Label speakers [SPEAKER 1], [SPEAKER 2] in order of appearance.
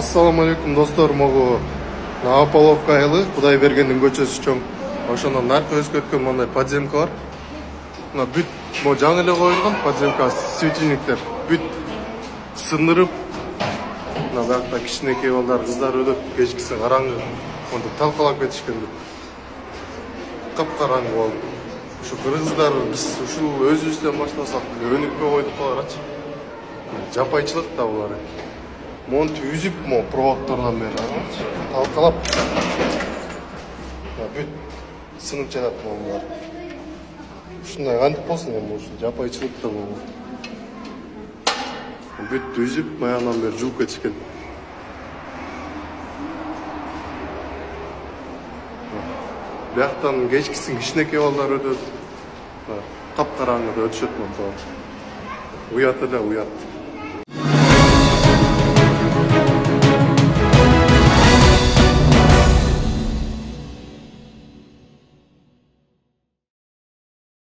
[SPEAKER 1] Assalamu alaikum достор, могу на Аполовка айылы, Кудай бергендин көчөсү чоң. Ошондон наркы өсүп кеткен мындай подземка бар. Мына бүт могу жаңы эле коюлган подземка, светильниктер бүт сындырып. Мына биякта кичинекей балдар, кыздар өдөп кечкисин караңгы монтип талкалап кетишкен. Капкараңгы болду. Ушу кыргыздар биз ушул өзүбүздөн баштасак өнүкпөй койдук аларчы. Жапайчылык да булар. Монтип үзүп, проводтордон бери талкалап. Бүт сынып жатат булар. Ушундай кантип болсун эми ушу жапайчылык да болот. Бүт үзүп, маяндан бери жууп кетишкен. Бияктан кечкисин кичинекей балдар өтөт. Капкараңгыда өтүшөт монтип. Уят эле уят.